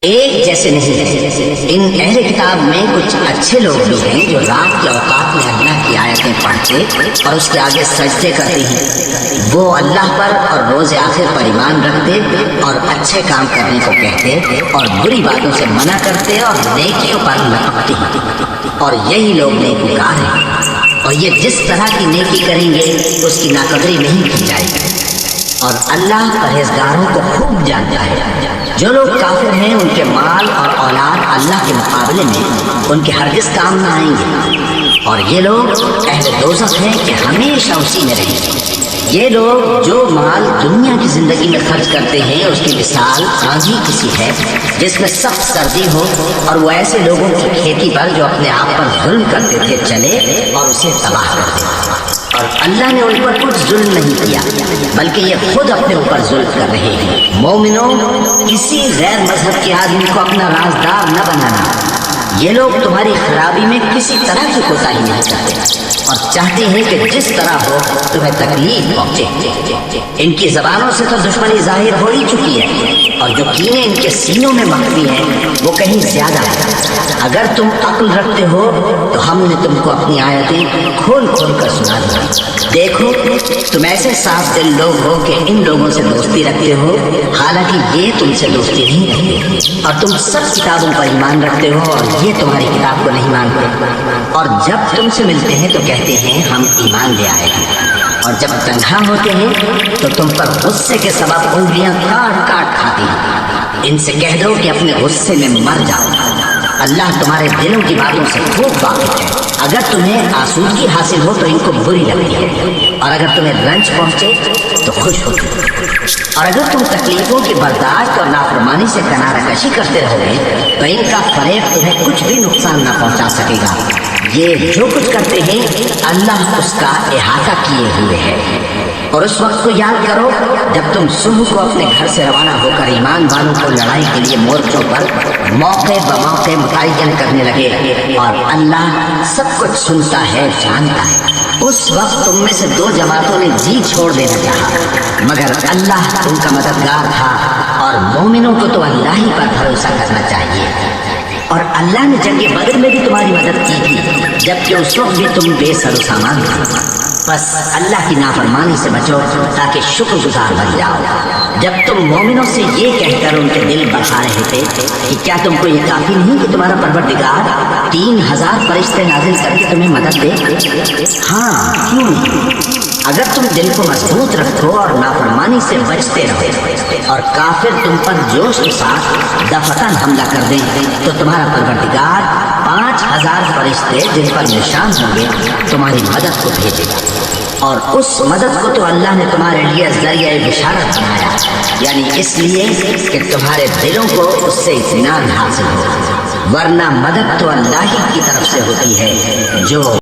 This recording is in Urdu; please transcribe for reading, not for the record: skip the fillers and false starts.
ایک جیسے نہیں ہیں۔ ان اہل کتاب میں کچھ اچھے لوگ بھی ہیں جو رات کے اوقات میں اللہ کی آیتیں پڑھتے اور اس کے آگے سجدے کرتے ہیں۔ وہ اللہ پر اور روز آخر پر ایمان رکھتے اور اچھے کام کرنے کو کہتے اور بری باتوں سے منع کرتے اور نیکیوں پر لپکتے ہیں، اور یہی لوگ نیکوکار ہیں۔ اور یہ جس طرح کی نیکی کریں گے اس کی ناقدری نہیں کی جائے گی، اور اللہ پرہیزگاروں کو خوب جانتا ہے۔ جو لوگ کافر ہیں ان کے مال اور اولاد اللہ کے مقابلے میں ان کے ہرگز کام نہ آئیں گے، اور یہ لوگ اہل دوزخ ہیں کہ ہمیشہ اسی میں رہیں گے۔ یہ لوگ جو مال دنیا کی زندگی میں خرچ کرتے ہیں اس کی مثال آندھی کسی ہے جس میں سخت سردی ہو، اور وہ ایسے لوگوں کی کھیتی پر جو اپنے آپ پر ظلم کرتے تھے چلے اور اسے تباہ کر دے۔ اور اللہ نے ان پر کچھ ظلم نہیں کیا بلکہ یہ خود اپنے اوپر ظلم کر رہے ہیں۔ مومنوں، کسی غیر مذہب کے آدمی کو اپنا رازدار نہ بنانا۔ یہ لوگ تمہاری خرابی میں کسی طرح کی کوتاہی نہیں کرتے اور چاہتے ہیں کہ جس طرح ہو تمہیں تکلیف پہنچے۔ ان کی زبانوں سے تو دشمنی ظاہر ہو ہی چکی ہے، اور جو کینے ان کے سینوں میں مخفی ہیں وہ کہیں زیادہ ہے۔ اگر تم عقل رکھتے ہو تو ہم نے تم کو اپنی آیتیں کھول کھول کر سنا دی۔ دیکھو، تم ایسے صاف دل لوگ ہو کہ ان لوگوں سے دوستی رکھتے ہو، حالانکہ یہ تم سے دوستی نہیں رکھتے، اور تم سب کتابوں پر ایمان رکھتے ہو اور یہ تمہاری کتاب کو نہیں مانتے، اور جب تم سے ملتے ہیں تو کہتے ہیں ہم ایمان لے آئے ہیں، اور جب تنہا ہوتے ہیں تو تم پر غصے کے سبب انگلیاں کاٹ کاٹ کھاتی ہیں۔ ان سے کہہ دو کہ اپنے غصے میں مر جاؤ، اللہ تمہارے دلوں کی باتوں سے خوب واقف ہے۔ اگر تمہیں آسودگی حاصل ہو تو ان کو بری لگتی ہے، اور اگر تمہیں رنج پہنچے تو خوش ہوتی ہے، اور اگر تم تکلیفوں کی برداشت اور نافرمانی سے کنارہ کشی کرتے رہو گے تو ان کا فریب تمہیں کچھ بھی نقصان نہ پہنچا سکے گا۔ یہ جو کچھ کرتے ہیں اللہ اس کا احاطہ کیے ہوئے ہے۔ اور اس وقت کو یاد کرو جب تم صبح کو اپنے گھر سے روانہ ہو کر ایمان والوں کو لڑائی کے لیے مورچوں پر موقع بموقع متعین کرنے لگے، اور اللہ سب کچھ سنتا ہے، جانتا ہے۔ اس وقت تم میں سے دو جماعتوں نے جی چھوڑ دینا چاہا، مگر اللہ تم کا مددگار تھا، اور مومنوں کو تو اللہ ہی پر بھروسہ کرنا چاہیے۔ اور اللہ نے جنگ بدر میں بھی تمہاری مدد کی تھی جبکہ اس وقت بھی تم بے سر و سامان تھے۔ بس اللہ کی نافرمانی سے بچو تاکہ شکر گزار بن جاؤ۔ جب تم مومنوں سے یہ کہہ کر ان کے دل بڑھا رہے تھے کہ کیا تم کو یہ کافی نہیں کہ تمہارا پروردگار 3000 فرشتے نازل کر کے تمہیں مدد دے؟ ہاں، کیوں نہیں؟ اگر تم دل کو مضبوط رکھو اور نافرمانی سے بچتے رہو اور کافر تم پر جوش کے ساتھ دفتن حملہ کر دیں تو تمہارا پروردگار 5000 فرشتے جن پر نشان ہوں گے تمہاری مدد کو بھیجے گا، اور اس مدد کو تو اللہ نے تمہارے لیے ذریعہ بشارت بنایا، یعنی اس لیے کہ تمہارے دلوں کو اس سے اطمینان حاصل ہو، ورنہ مدد تو اللہ ہی کی طرف سے ہوتی ہے جو